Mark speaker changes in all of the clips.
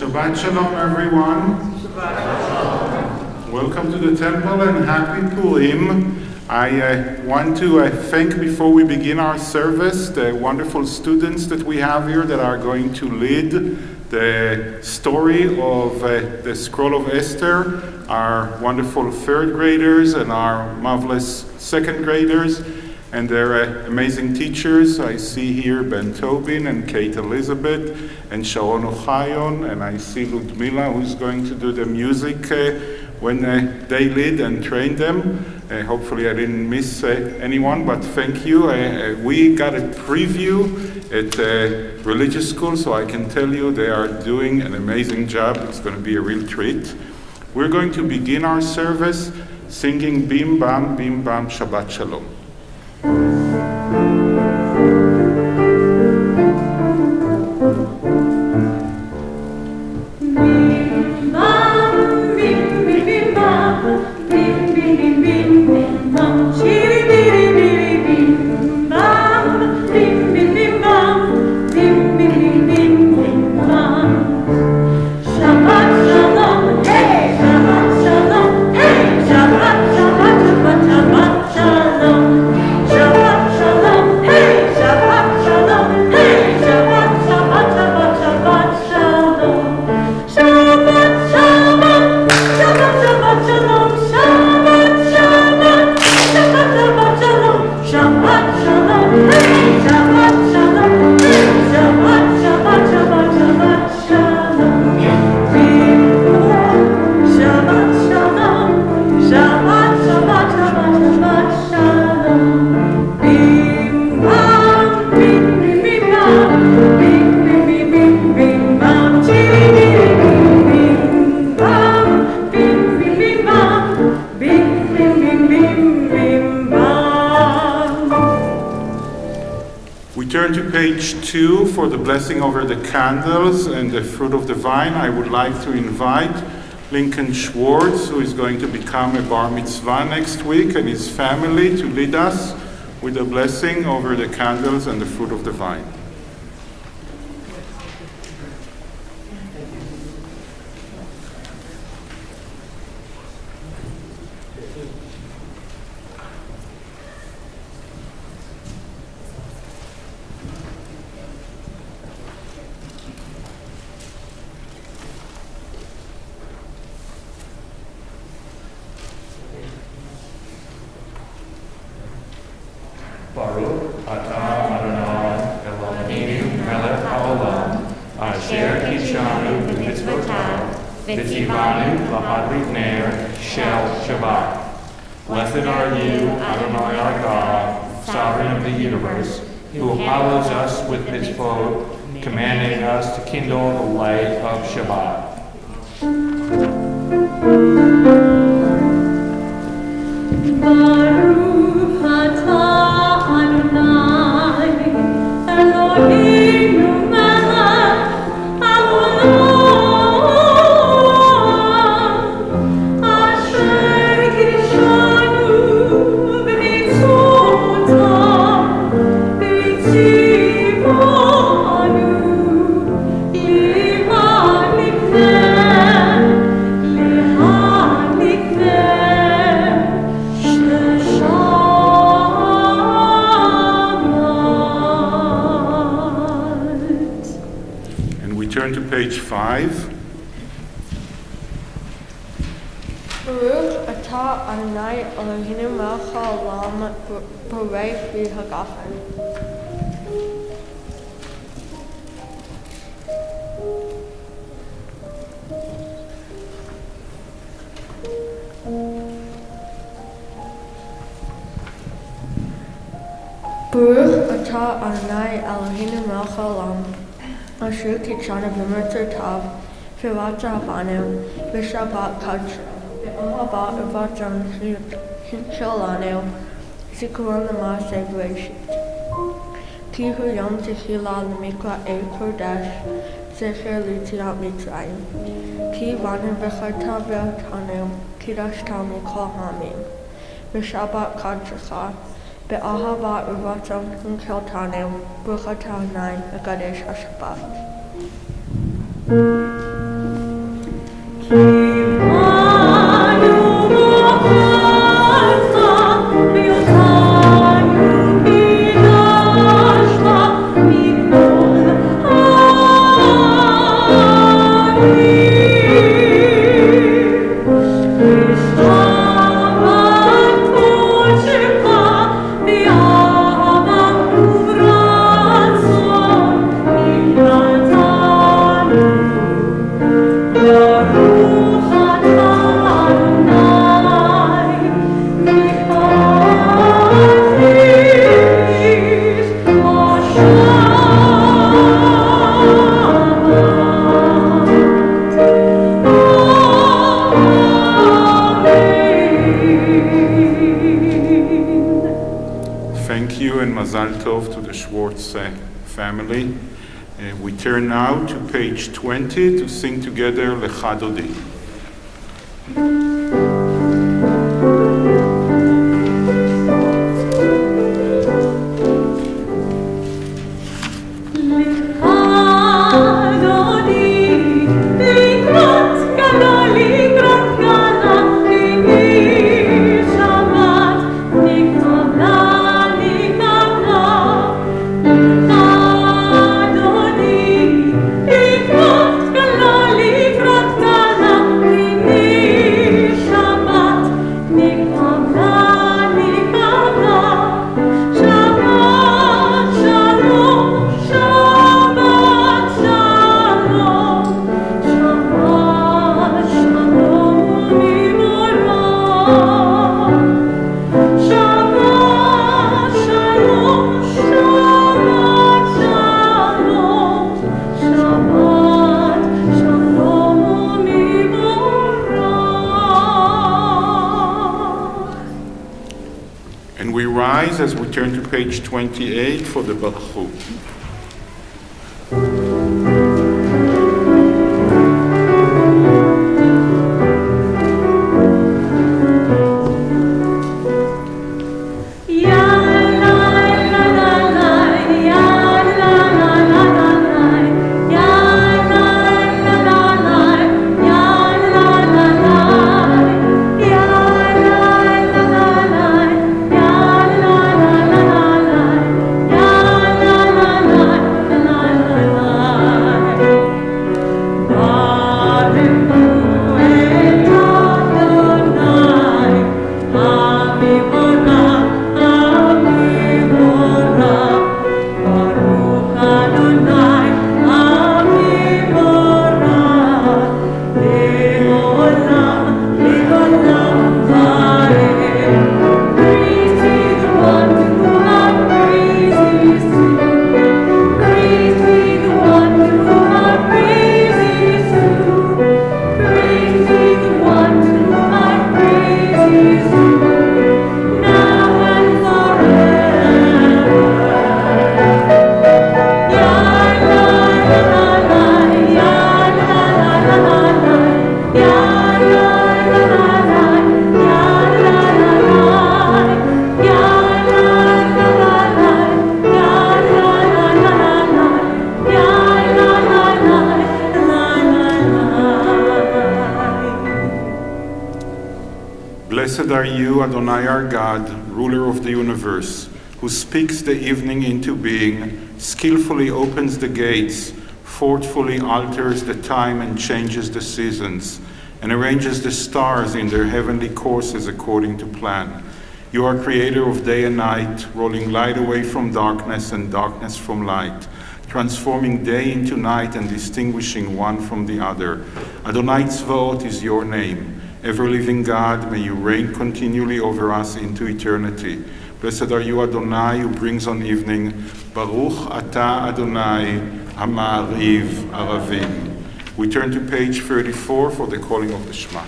Speaker 1: Shabbat Shalom, everyone. Shabbat Shalom. Welcome to the temple and happy Purim. I want to thank, before we begin our service, the wonderful students that we have here that are going to lead the story of the Scroll of Esther, our wonderful third graders and our marvelous second graders, and their amazing teachers. I see here Ben Tobin and Kate Elizabeth and Sharon Ochayon, and I see Ludmila, who's going to do the music when they lead and train them. Hopefully I didn't miss anyone, but thank you. We got a preview at religious school, so I can tell you they are doing an amazing job. It's going to be a real treat. We're going to begin our service singing Bim Bam, Shabbat Shalom. Turn to page 2 for the blessing over the candles and the fruit of the vine. I would like to invite Lincoln Schwartz, who is going to become a bar mitzvah next week, and his family to lead us with the blessing over the candles and the fruit of the vine.
Speaker 2: Blessed are you, Adonai our God, sovereign of the universe, who follows us with his vote, commanding us to kindle the light of Shabbat.
Speaker 3: Baruch atah Adonai, Eloheinu melech haolam.
Speaker 1: Turn to page 5.
Speaker 4: Baruch atah Adonai Eloheinu melech haolam borei pri hagafen. Baruch atah Adonai Eloheinu melech haolam Asher kitshana b'mitzvotav v'vat zahavanu v'shabbat kadshanu v'ahava uvatzon shalanu zikaron l'maaseh b'reshit ki hu yom tehila l'mikra kodesh zecher l'yetziat mitzrayim ki vanu v'charta v'atanu kiddushta mikol hamim v'shabbat kadshacha Be'ahava uvatzon unkiltanu, bruchatau nine, Mekadesh HaShabbat.
Speaker 1: Family. We turn now to page 20 to sing together Lecha Dodi. As we turn to page 28 for the Berlow. Blessed are you, Adonai our God, ruler of the universe, who speaks the evening into being, skillfully opens the gates, forcefully alters the time and changes the seasons, and arranges the stars in their heavenly courses according to plan. You are creator of day and night, rolling light away from darkness and darkness from light, transforming day into night and distinguishing one from the other. Adonai Tzvaot is your name. Ever-living God, may you reign continually over us into eternity. Blessed are you, Adonai, who brings on evening. Baruch atah Adonai, Ha'ma'ariv Aravim. We turn to page 34 for the calling of the Shema.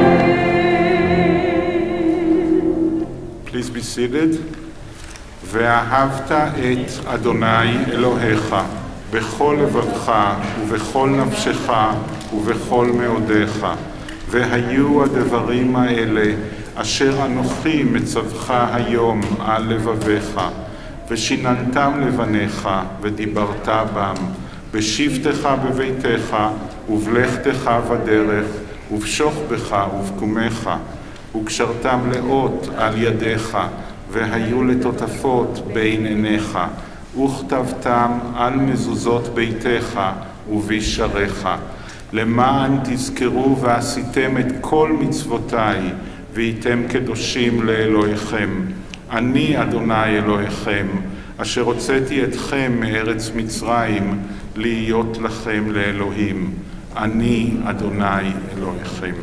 Speaker 3: Amen.
Speaker 1: seated. ואהבת את אדוני אלוהיך בכל לבבך ובכל נפשך ובכל מאודיך. והיו הדברים האלה אשר אנוכי מצווך היום על לבביך, ושיננתם לבניך ודיברת בם, בשבתך בביתך ובלכתך בדרך, ובשוכבך ובקומך, וקשרתם לאות על ידיך, והיו לטוטפות בין עיניך, וכתבתם על מזוזות ביתך ובישריך, למען תזכרו ועשיתם את כל מצוותיי, והייתם קדושים לאלוהיכם. אני אדוני אלוהיכם, אשר הוצאתי אתכם מארץ מצרים, להיות לכם לאלוהים. אני אדוני אלוהיכם.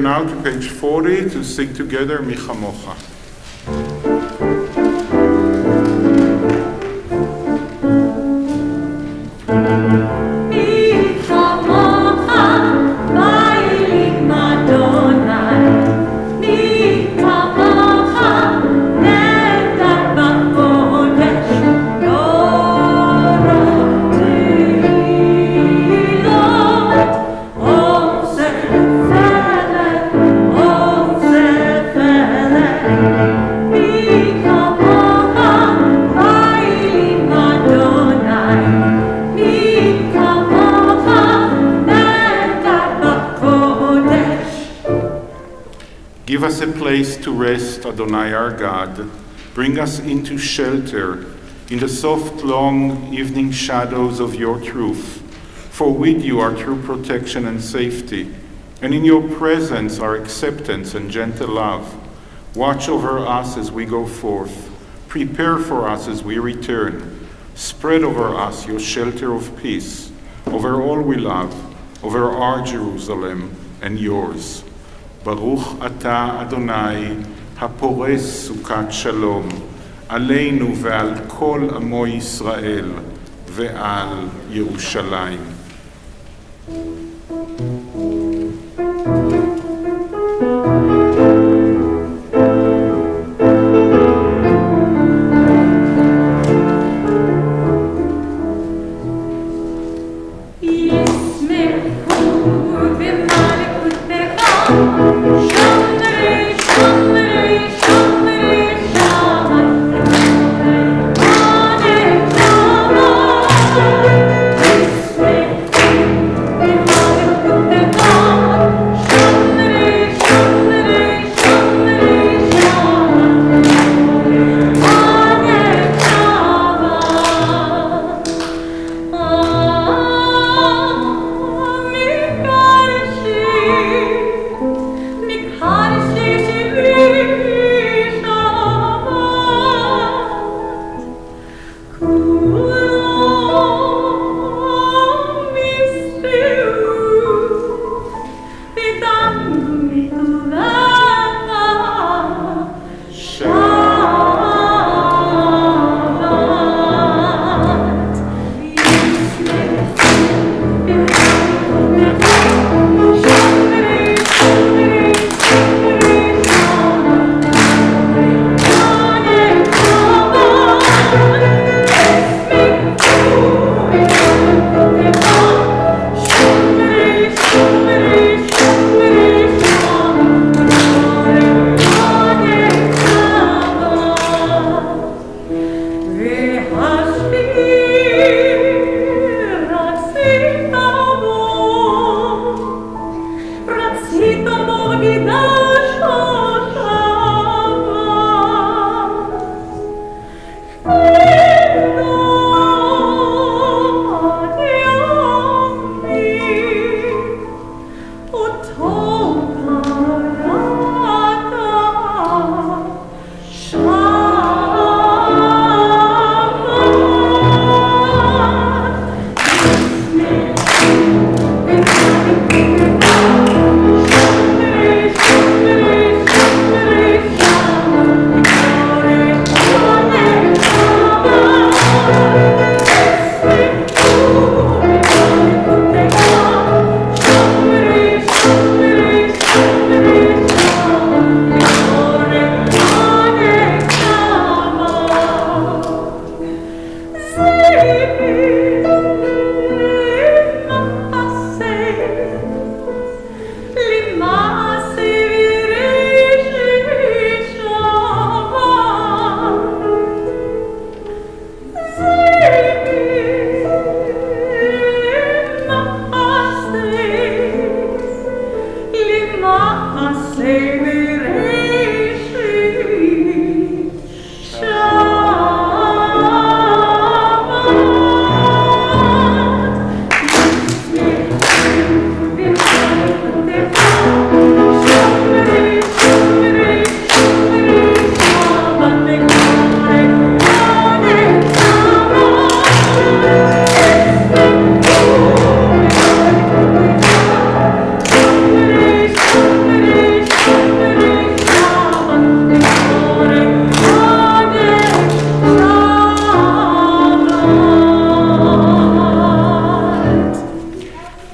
Speaker 1: Now to page 40 to sing together Mi Chamocha. Give us a place to rest, Adonai our God. Bring us into shelter in the soft, long evening shadows of your truth. For with you are true protection and safety, and in your presence are acceptance and gentle love. Watch over us as we go forth. Prepare for us as we return. Spread over us your shelter of peace, over all we love, over our Jerusalem and yours. Baruch ata Adonai, הפורס סוכת שלום, עלינו ועל כל עמו ישראל ועל ירושלים.
Speaker 3: Shomri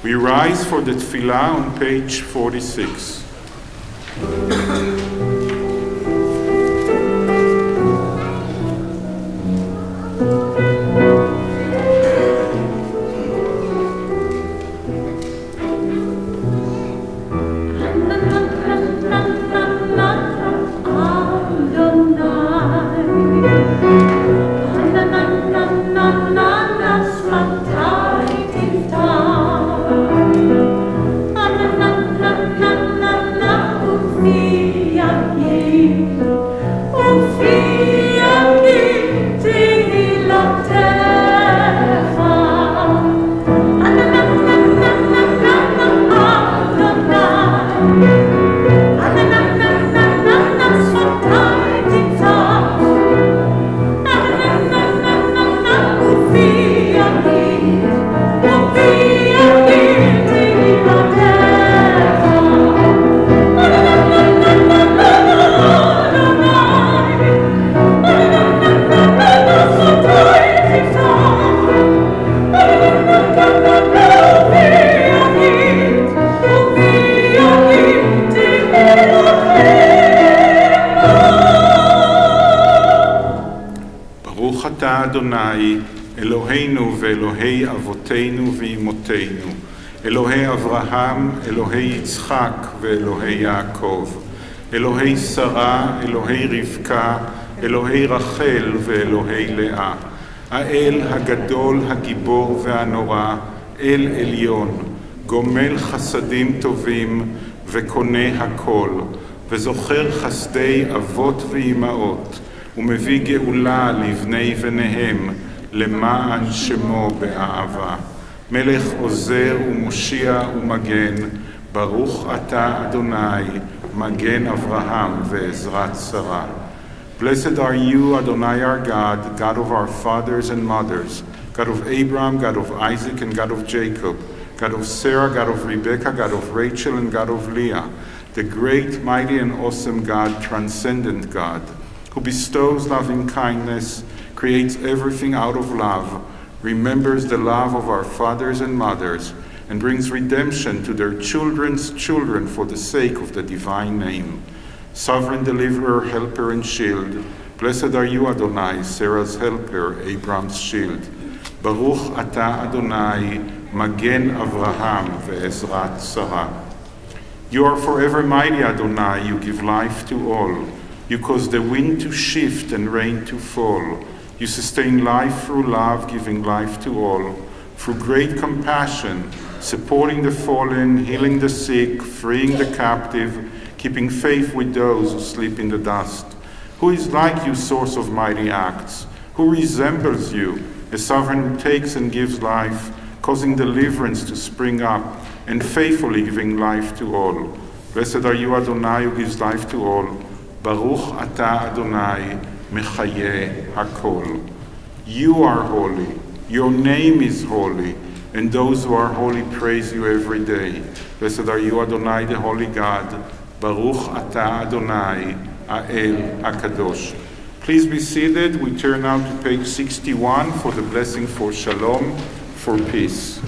Speaker 1: We rise for the tefillah on page 46. אדוני, אלוהינו ואלוהי אבותינו ואמותינו, אלוהי אברהם, אלוהי יצחק ואלוהי יעקב, אלוהי שרה, אלוהי רבקה, אלוהי רחל ואלוהי לאה, האל הגדול, הגיבור והנורא, אל עליון, גומל חסדים טובים וקונה הכל, וזוכר חסדי אבות ואימהות, ומביא גאולה לבני בניהם, למען שמו באהבה. מלך עוזר ומושיע ומגן, ברוך אתה אדוני, מגן אברהם ועזרת שרה. Blessed are you, Adonai our God, God of our fathers and mothers, God of Abraham, God of Isaac, and God of Jacob, God of Sarah, God of Rebekah, God of Rachel, and God of Leah, the great, mighty, and awesome God, transcendent God, who bestows loving kindness, creates everything out of love, remembers the love of our fathers and mothers, and brings redemption to their children's children for the sake of the divine name. Sovereign deliverer, helper, and shield, blessed are you, Adonai, Sarah's helper, Abraham's shield. Baruch ata Adonai, magen Avraham ve'ezrat Sarah. You are forever mighty, Adonai, you give life to all. You cause the wind to shift and rain to fall. You sustain life through love, giving life to all. Through great compassion, supporting the fallen, healing the sick, freeing the captive, keeping faith with those who sleep in the dust. Who is like you, source of mighty acts? Who resembles you, a sovereign who takes and gives life, causing deliverance to spring up, and faithfully giving life to all? Blessed are you, Adonai, who gives life to all. Baruch ata Adonai, mechaye hakol. You are holy, your name is holy, and those who are holy praise you every day. Blessed are you, Adonai, the holy God. Baruch ata Adonai, Ha'el HaKadosh. Please be seated. We turn now to page 61 for the blessing for shalom, for peace.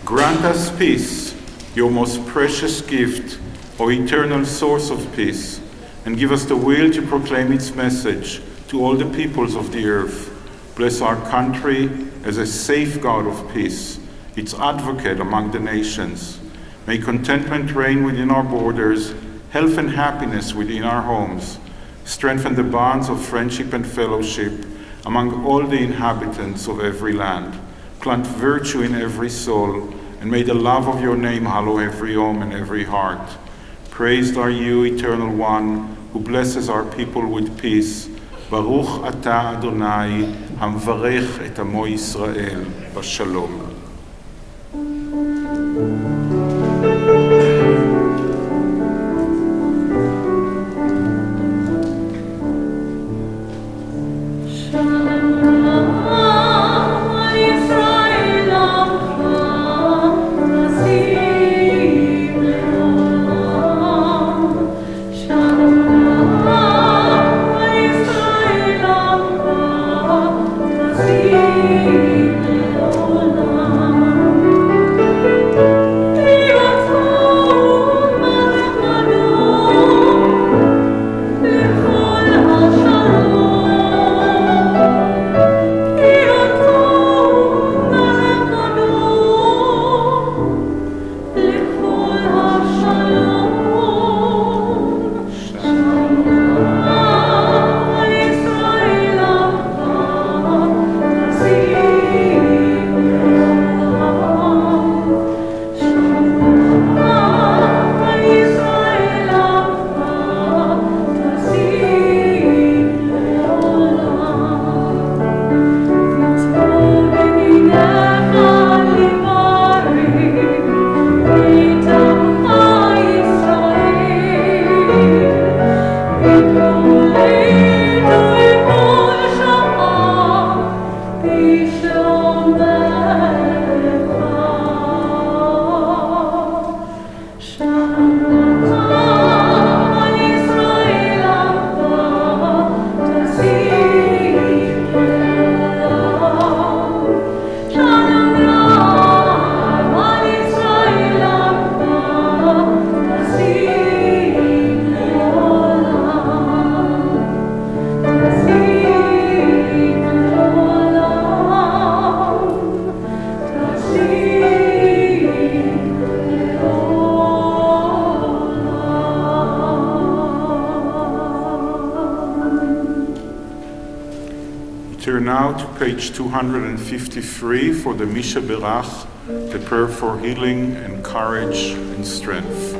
Speaker 1: Grant us peace, your most precious gift, O eternal source of peace, and give us the will to proclaim its message to all the peoples of the earth. Bless our country as a safeguard of peace, its advocate among the nations. May contentment reign within our borders, health and happiness within our homes. Strengthen the bonds of friendship and fellowship among all the inhabitants of every land. Plant virtue in every soul, and may the love of your name hallow every home and every heart. Praised are you, Eternal One, who blesses our people with peace. Baruch ata Adonai, hamvarech et amo Yisrael, b'shalom.
Speaker 3: Olam.
Speaker 1: now to page 253 for the Misha Berach, the prayer for healing and courage and strength.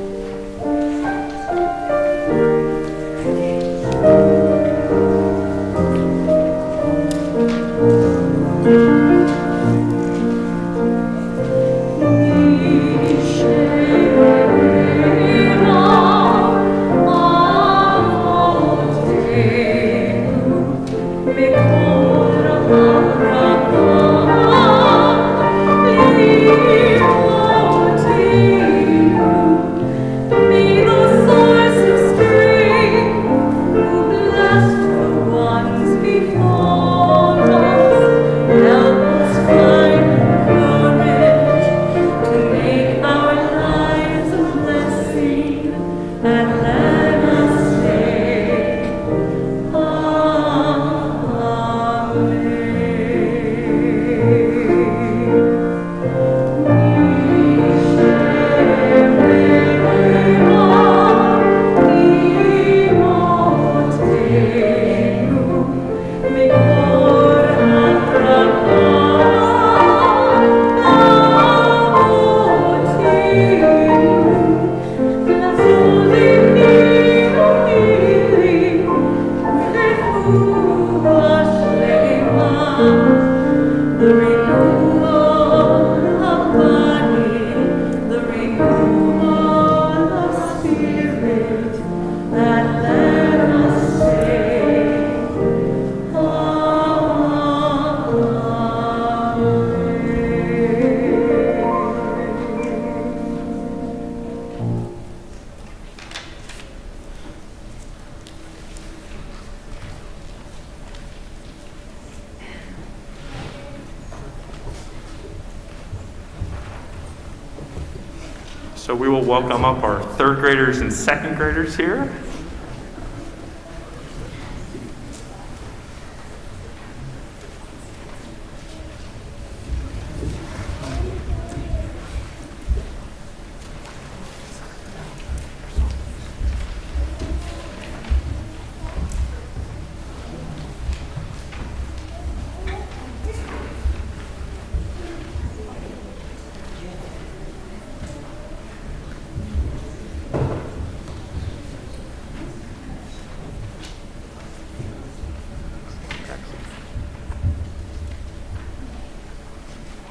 Speaker 2: So we will welcome up our third graders and second graders here.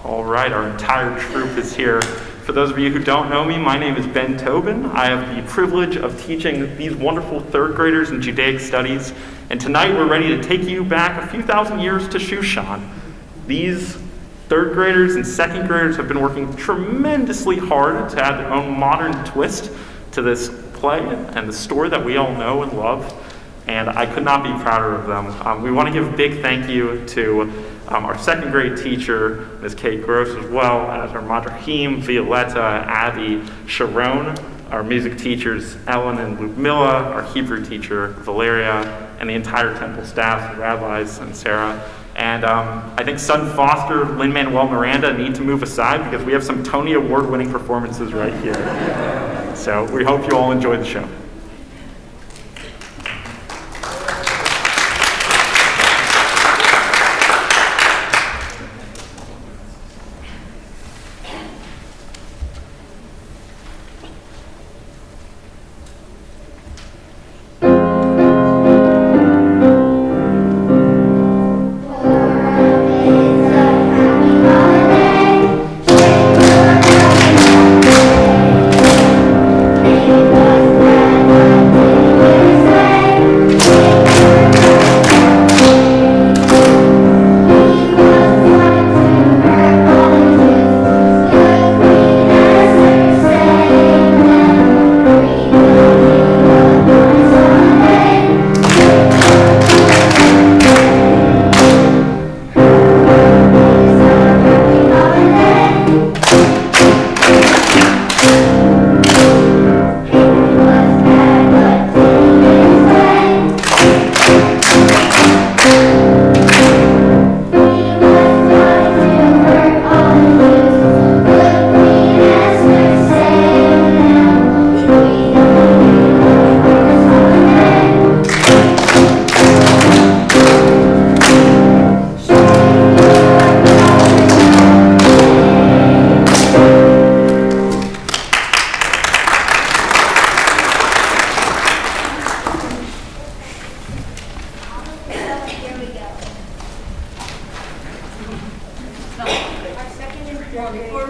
Speaker 2: All right, our entire troop is here. For those of you who don't know me, my name is Ben Tobin. I have the privilege of teaching these wonderful third graders in Judaic studies. And tonight we're ready to take you back a few thousand years to Shushan. These third graders and second graders have been working tremendously hard to add their own modern twist to this play and the story that we all know and love. And I could not be prouder of them. We want to give a big thank you to our second grade teacher, Ms. Kate Gross, as well as our Madrahim, Violetta, Abby, Sharon, our music teachers, Ellen and Ludmilla, our Hebrew teacher, Valeria, and the entire temple staff, the rabbis, and Sarah. And I think Son Foster, Lin-Manuel Miranda need to move aside because we have some Tony Award-winning performances right here. So we hope you all enjoy the show.
Speaker 5: Thank you.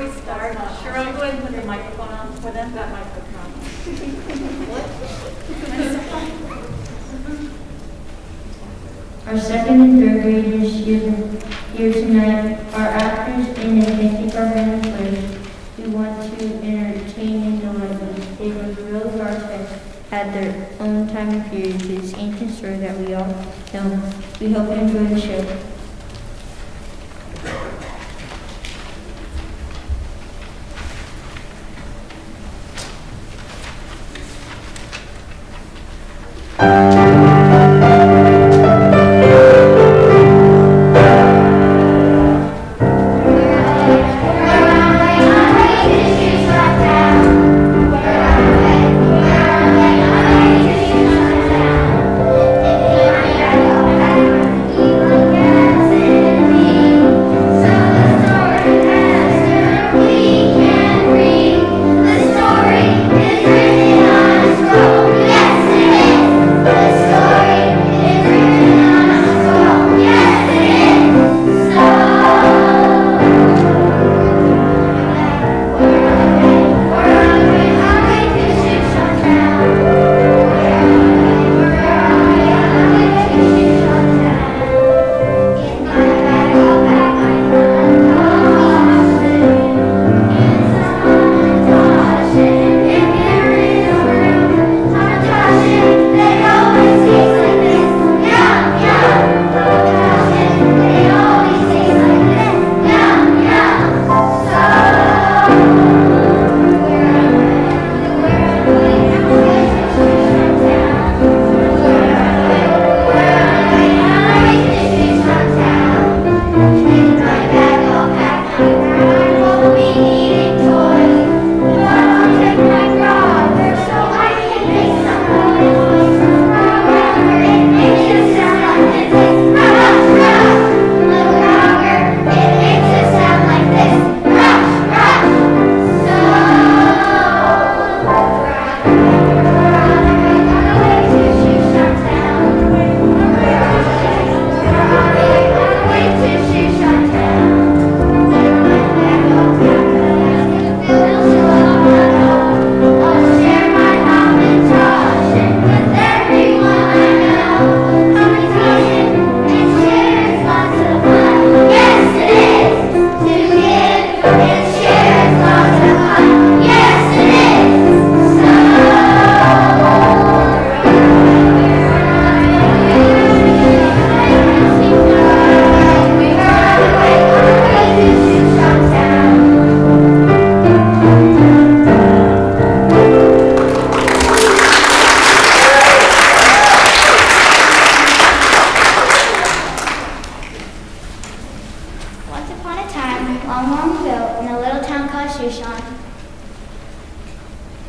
Speaker 5: we start, Sharon, go ahead and put the microphone on for them. That microphone on.
Speaker 6: Our second and third graders here tonight are actors in a kindergarten play. We want to entertain and delight them. They work really hard at their own time and period to this ancient story that we all know. We hope you enjoy the show.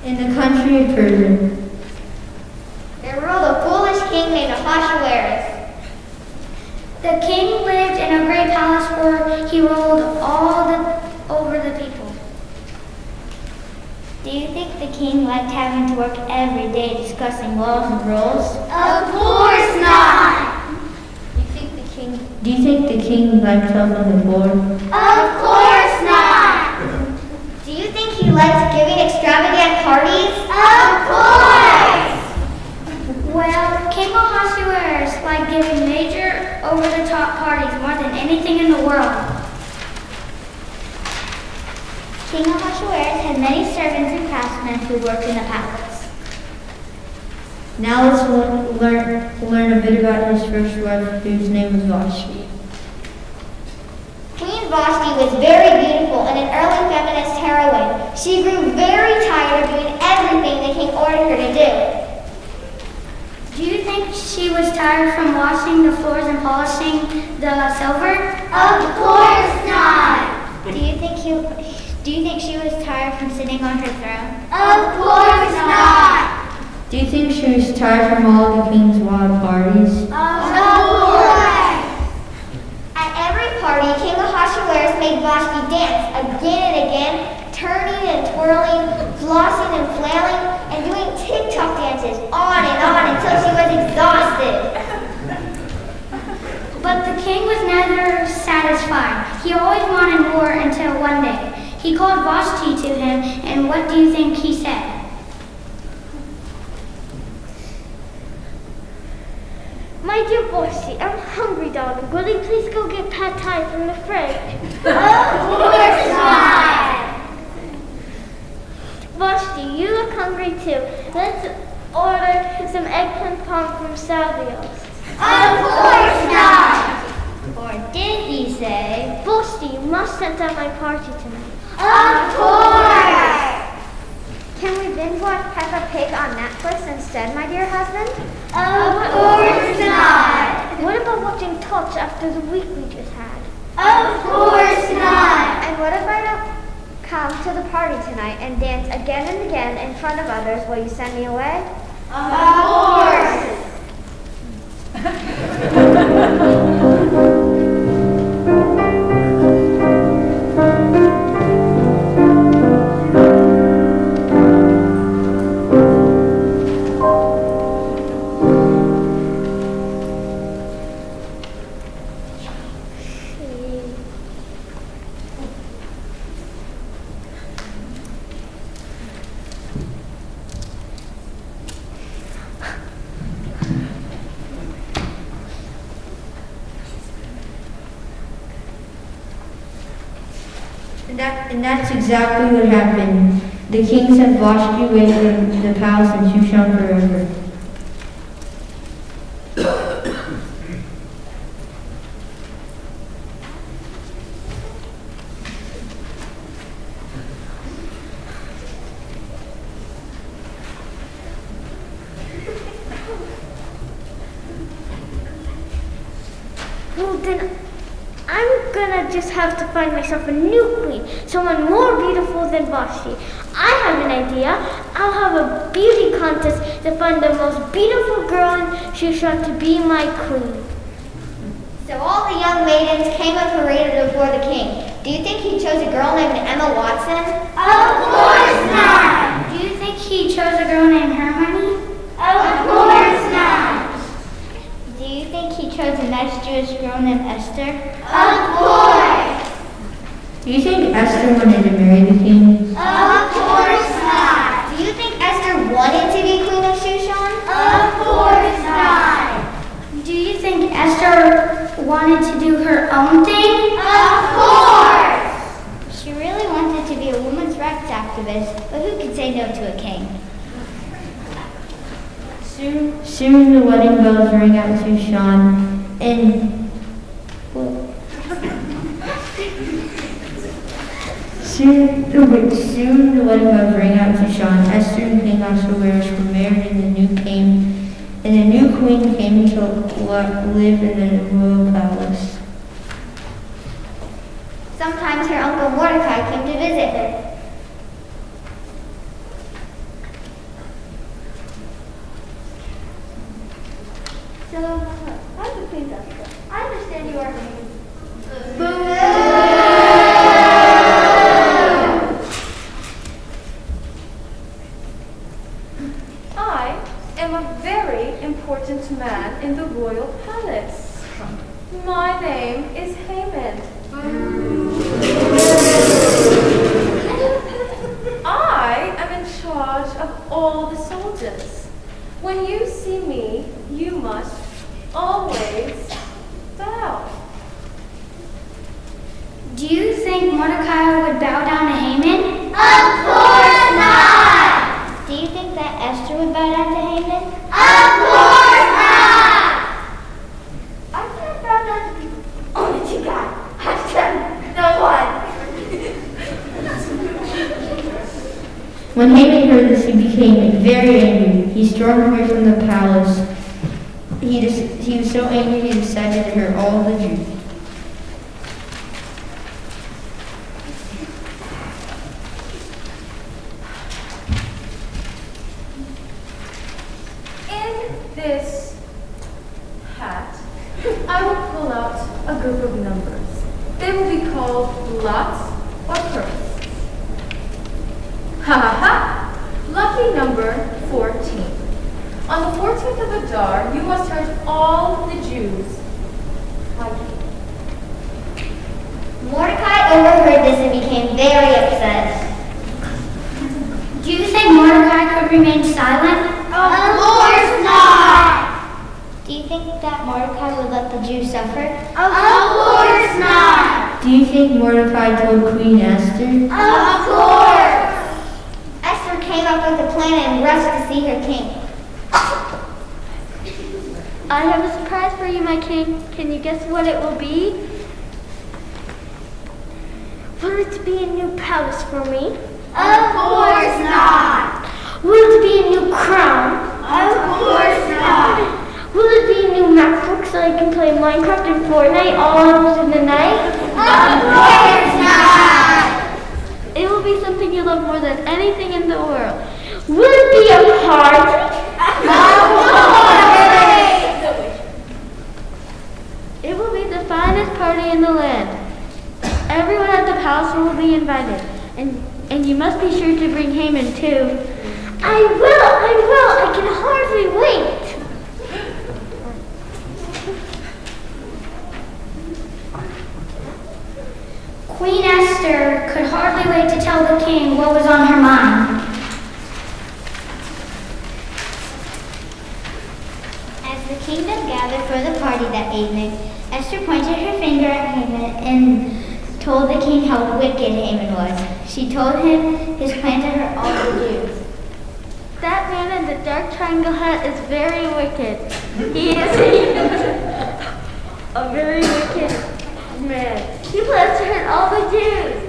Speaker 7: in the country of Persia.
Speaker 8: There ruled a foolish king named Ahasuerus. The king lived in a great palace where he ruled over the people.
Speaker 7: Do you think the king liked having to work every day discussing laws and rules?
Speaker 8: Of course not!
Speaker 6: Do you think the king liked helping the poor?
Speaker 8: Of course not!
Speaker 7: Do you think he liked giving extravagant parties?
Speaker 8: Of course! Well, King Ahasuerus liked giving major, over-the-top parties more than anything in the world.
Speaker 7: King Ahasuerus had many servants and craftsmen who worked in the palace.
Speaker 6: Now let's learn a bit about his first wife, whose name was Vashti.
Speaker 7: Queen Vashti was very beautiful and an early feminist heroine. She grew very tired of doing everything the king ordered her to do.
Speaker 8: Do you think she was tired from washing the floors and polishing the silver?
Speaker 7: Of course not! Do you think she was tired from sitting on her throne?
Speaker 8: Of course not!
Speaker 6: Do you think she was tired from all the king's wild parties?
Speaker 8: Of course!
Speaker 7: At every party, King Ahasuerus made Vashti dance again and again, turning and twirling, flossing and flailing, and doing TikTok dances on and on until she was exhausted.
Speaker 8: But the king was never satisfied. He always wanted more until one day, he He called Vashti to him, and what do you think he said?
Speaker 7: My dear Vashti, I'm hungry, darling. Will you please go get pad thai from the fridge? Of course not! Vashti, you look hungry too. Let's order some eggplant parm from Savio's. Of course not! Or did he say? Vashti, you must attend my party tonight. Of course! Can we binge watch Peppa Pig on Netflix instead, my dear husband? Of course not! What about watching Tots after the week we just had? Of course not! And what if I don't come to the party tonight and dance again and again in front of others? Will you send me away? Of course!
Speaker 6: And that's exactly what happened. The king sent Vashti away from the palace in Shushan forever.
Speaker 7: Well, then I'm gonna just have to find myself a new queen, someone more beautiful than Vashti. I have an idea. I'll have a beauty contest to find the most beautiful girl in Shushan to be my queen.
Speaker 9: So all the young maidens came and paraded before the king. Do you think he chose a girl named Emma Watson?
Speaker 8: Of course not! Do you think he chose a girl named Hermione? Of course not!
Speaker 9: Do you think he chose a nice Jewish girl named Esther?
Speaker 8: Of course!
Speaker 6: Do you think Esther wanted to marry the king?
Speaker 8: Of course not!
Speaker 9: Do you think Esther wanted to be queen of Shushan?
Speaker 8: Of course not! Do you think Esther wanted to do her own thing? Of course!
Speaker 9: She really wanted to be a women's rights activist, but who could say no to a king?
Speaker 6: Soon the wedding bells rang out in Shushan, and soon the wedding bells rang out in Shushan. Esther and King Ahasuerus were married, and the new queen came to live in the royal palace.
Speaker 9: Sometimes her uncle Mordecai came to visit her.
Speaker 7: So, how's the queen's Esther? I understand you are queen.
Speaker 5: I am a very important man in the royal palace. My name is Haman. I am in charge of all the soldiers. When you see me, you must always bow.
Speaker 8: Do you think Mordecai would bow down to Haman?
Speaker 9: Of course not! Do you think that Esther would bow down to Haman?
Speaker 8: Of course not!
Speaker 7: I can't bow down to people. Only to God. Hashem, the one.
Speaker 6: When Haman heard this, he became very angry. He stormed away from the palace. He was so angry he decided to hurt all the Jews.
Speaker 5: In this hat, I will pull out a group of numbers. They will be called lots or purse. Ha ha ha! Lucky number 14. On the 14th of Adar, you must hurt all the Jews. Like
Speaker 9: Mordecai overheard this and became very upset.
Speaker 8: Do you think Mordecai could remain silent?
Speaker 9: Of course not! Do you think that Mordecai would let the Jews suffer? Of course not!
Speaker 6: Do you think Mordecai told Queen Esther?
Speaker 9: Of course! Esther came up with a plan and rushed to see her king.
Speaker 5: I have a surprise for you, my king. Can you guess what it will be?
Speaker 8: Will it be a new palace for me?
Speaker 9: Of course not!
Speaker 8: Will it be a new crown?
Speaker 9: Of course not!
Speaker 8: Will it be a new MacBook so I can play Minecraft and Fortnite all hours in the night?
Speaker 9: Of course not!
Speaker 5: It will be something you love more than anything in the world.
Speaker 8: Will it be a party?
Speaker 5: It will be the finest party in the land. Everyone at the palace will be invited. And you must be sure to bring Haman too.
Speaker 8: I will. I can hardly wait. Queen Esther could hardly wait to tell the king what was on her mind.
Speaker 9: As the kingdom gathered for the party that evening, Esther pointed her finger at Haman and told the king how wicked Haman was. She told him his plan to hurt all the Jews.
Speaker 5: That man in the dark triangle hat is very wicked. He is a very wicked man. He plans to hurt all the Jews.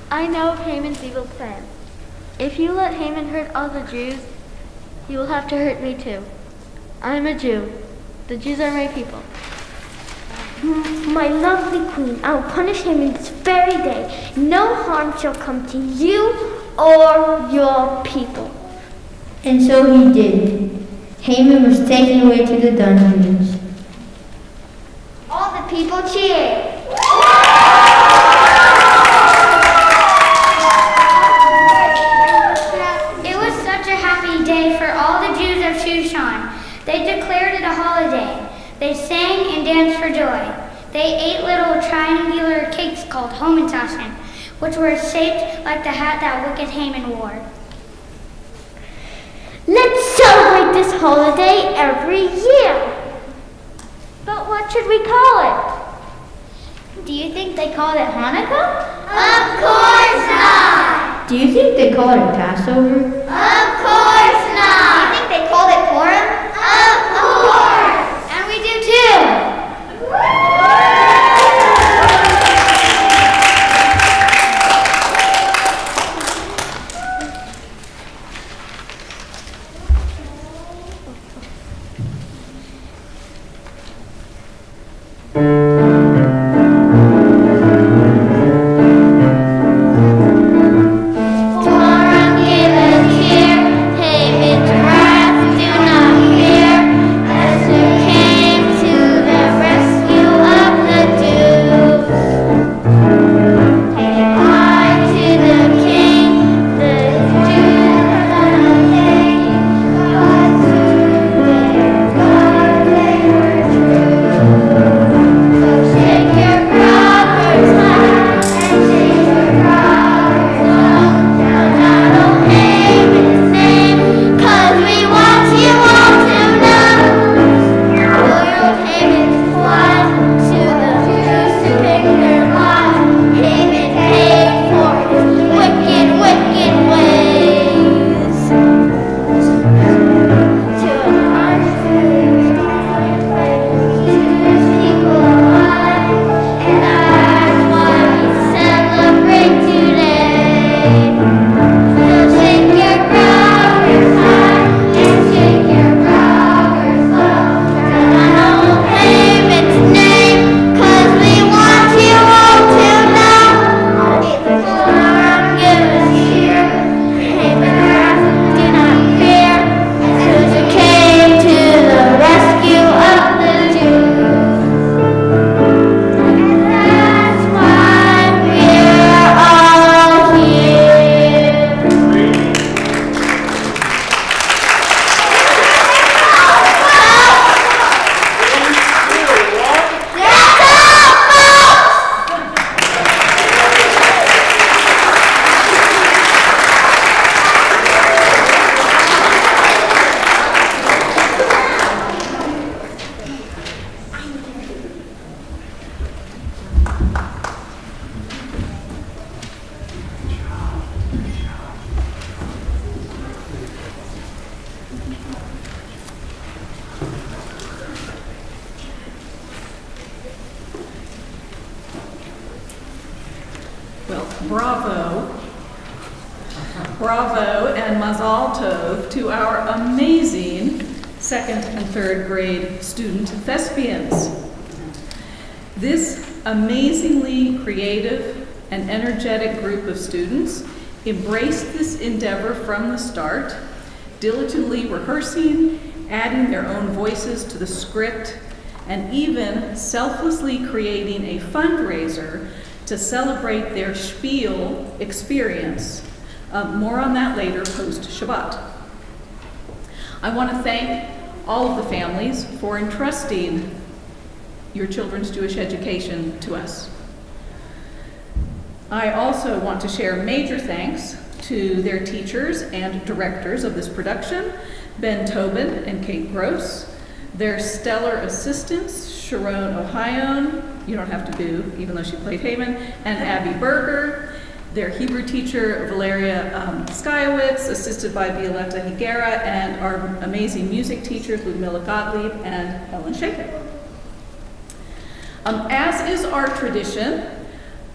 Speaker 5: I know of Haman's evil plan. If you let Haman hurt all the Jews, you will have to hurt me too. I'm a Jew. The Jews are my people.
Speaker 8: My lovely queen, I will punish him in this very day. No harm shall come to you or your people.
Speaker 6: And so he did. Haman was taken away to the dungeons.
Speaker 9: All the people cheered.
Speaker 8: It was such a happy day for all the Jews of Shushan. They declared it a holiday. They sang and danced for joy. They ate little triangular cakes called Homentashen, which were shaped like the hat that wicked Haman wore.
Speaker 5: Let's celebrate this holiday every year. But what should we call it?
Speaker 9: Do you think they called it Hanukkah? Of course not!
Speaker 6: Do you think they called it Passover?
Speaker 9: Of course not! Do you think they called it Purim? Of course!
Speaker 8: And we do too!
Speaker 10: bravo and mazal tov to our amazing 2nd and 3rd grade student thespians. This amazingly creative and energetic group of students embraced this endeavor from the start, diligently rehearsing, adding their own voices to the script, and even selflessly creating a fundraiser to celebrate their Shpiel experience. More on that later, post-Shabbat. I want to thank all of the families for entrusting your children's Jewish education to us. I also want to share major thanks to their teachers and directors of this production, Ben Tobin and Kate Gross, their stellar assistants, Sharon Ohion, you don't have to boo, even though she played Haman, and Abby Berger, their Hebrew teacher, Valeria Skyowitz, assisted by Violetta Higuera, and our amazing music teachers, Ludmila Gottlieb and Ellen Shaker. As is our tradition,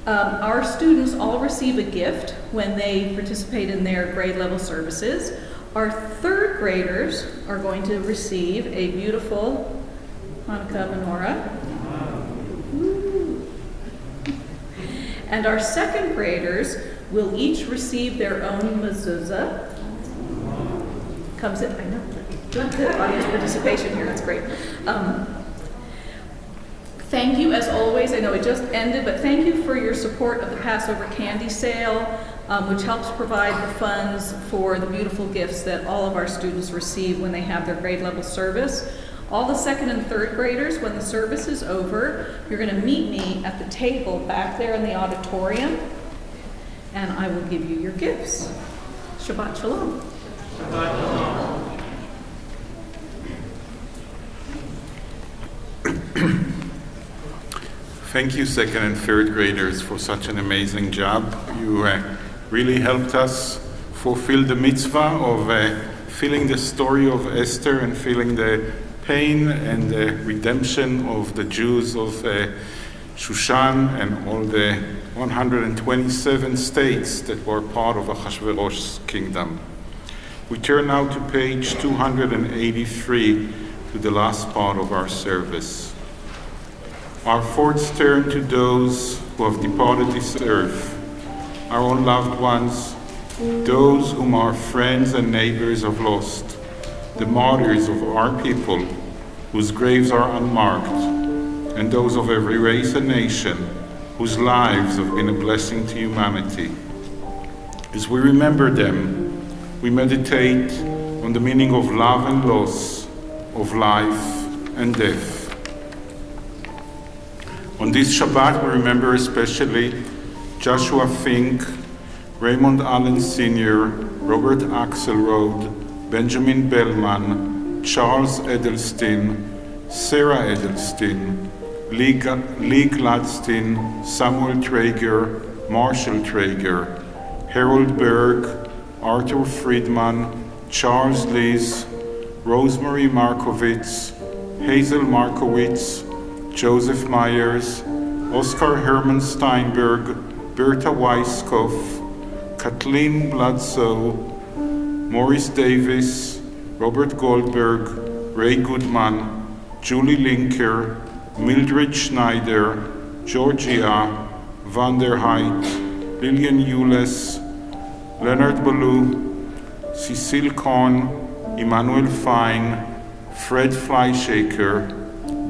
Speaker 10: our students all receive a gift when they participate in their grade level services. Our 3rd graders are going to receive a beautiful Hanukkah menorah. And our 2nd graders will each receive their own mezuzah. Comes in, I know, good audience participation here, that's great. Thank you, as always. I know it just ended, but thank you for your support of the Passover candy sale, which helps provide the funds for the beautiful gifts that all of our students receive when they have their grade level service. All the 2nd and 3rd graders, when the service is over, you're going to meet me at the table back there in the auditorium, and I will give you your gifts. Shabbat Shalom.
Speaker 2: Shabbat Shalom.
Speaker 1: Thank you, 2nd and 3rd graders, for such an amazing job. You really helped us fulfill the mitzvah of feeling the story of Esther and feeling the pain and the redemption of the Jews of Shushan and all the 127 states that were part of Ahasuerus' kingdom. We turn now to page 283, to the last part of our service. Our thoughts turn to those who have departed this earth, our own loved ones, those whom our friends and neighbors have lost, the martyrs of our people, whose graves are unmarked, and those of every race and nation, whose lives have been a blessing to humanity. As we remember them, we meditate on the meaning of love and loss, of life and death. On this Shabbat, we remember especially Joshua Fink, Raymond Allen Sr., Robert Axelrod, Benjamin Bellman, Charles Edelstein, Sarah Edelstein, Lee Gladstein, Samuel Traeger, Marshall Traeger, Harold Berg, Arthur Friedman, Charles Lees, Rosemary Markowitz, Hazel Markowitz, Joseph Myers, Oscar Herman Steinberg, Berta Weiskopf, Kathleen Bledsoe, Maurice Davis, Robert Goldberg, Ray Goodman, Julie Linker, Mildred Schneider, Georgia, Van der Heid, Lillian Eules, Leonard Ballou, Cecile Kohn, Emmanuel Fine, Fred Fleischaker,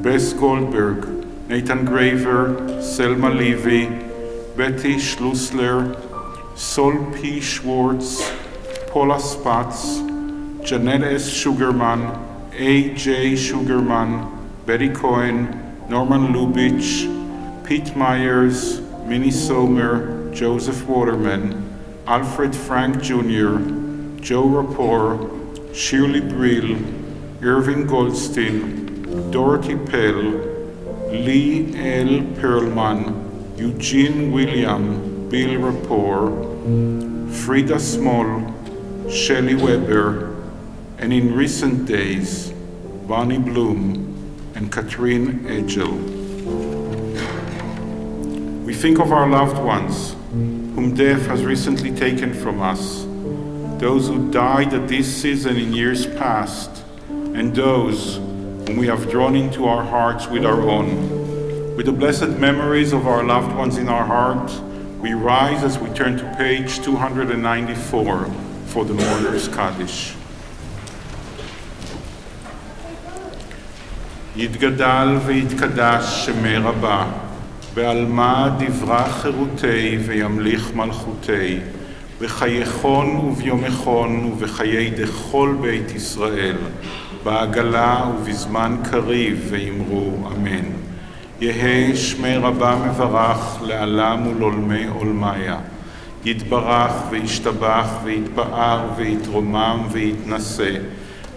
Speaker 1: Bess Goldberg, Nathan Graver, Selma Levy, Betty Schlussler, Sol P. Schwartz, Paula Spatz, Janelle S. Sugarman, A. J. Sugarman, Betty Cohen, Norman Lubitsch, Pete Myers, Minnie Sommer, Joseph Waterman, Alfred Frank Jr., Joe Rapport, Shirley Brill, Irving Goldstein, Dorothy Pell, Lee L. Perlman, Eugene William, Bill Rapport, Frida Small, Shelley Weber, and in recent days, Bonnie Bloom and Katrine Edgel. We think of our loved ones whom death has recently taken from us, those who died at this season in years past, and those whom we have drawn into our hearts with our own. With the blessed memories of our loved ones in our heart, we rise as we turn to page 294 for the Mourner's Kaddish. יתגדל ויתקדש שמי רבה, בעלמא דברה חירותי וימליך מלכותי, בחייכון וביומכון ובחיי דכל בית ישראל, בעגלה ובזמן קריב ואמרו אמן. יהא שמי רבה מברך לעלם ולעולמי עולמיה, יתברך וישתבח ויתפאר ויתרומם ויתנשא,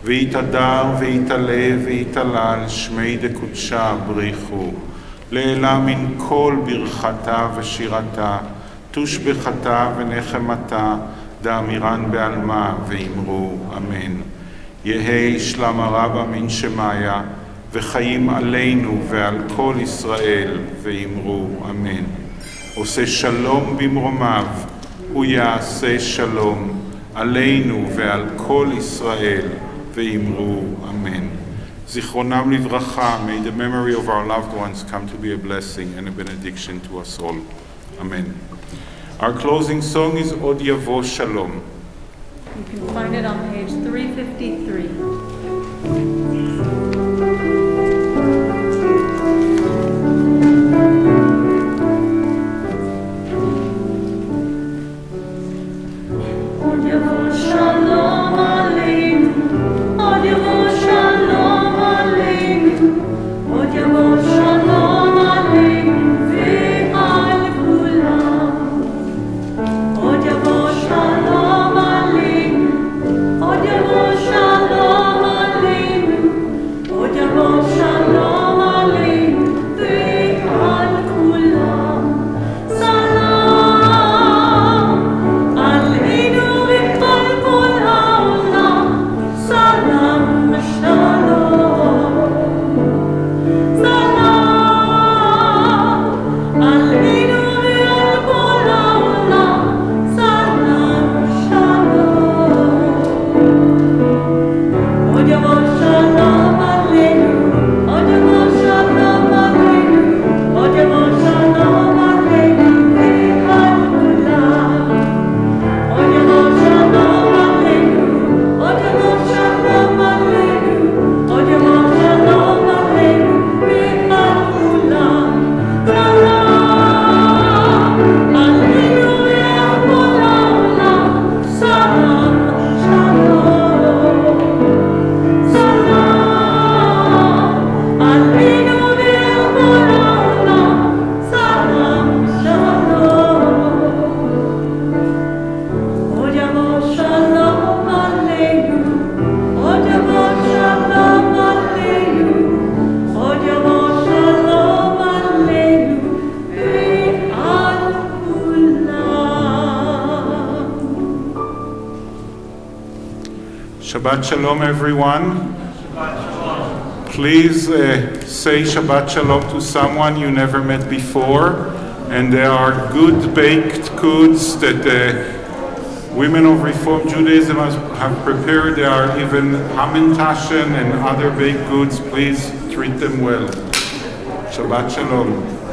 Speaker 1: ויתהדר ויתעלה ויתהלל שמי דקודשה בריחו, לעילה מן כל ברכתה ושירתה, תושבחתה ונחמתה, דאמירן בעלמה ואמרו אמן. יהי שלמה רבה מן שמיה, וחיים עלינו ועל כל ישראל ואמרו אמן. עושה שלום במרומיו, הוא יעשה שלום עלינו ועל כל ישראל ואמרו אמן. זיכרונם לברכה, may the memory of our loved ones come to be a blessing and a benediction to us all. Amen. Our closing song is Od Yavo Shalom.
Speaker 10: You can find it on page 353.
Speaker 1: Shabbat Shalom, everyone. Please say Shabbat Shalom to someone you never met before. And there are good baked goods that women of Reform Judaism have prepared. There are even Hamantaschen and other baked goods. Please treat them well. Shabbat Shalom.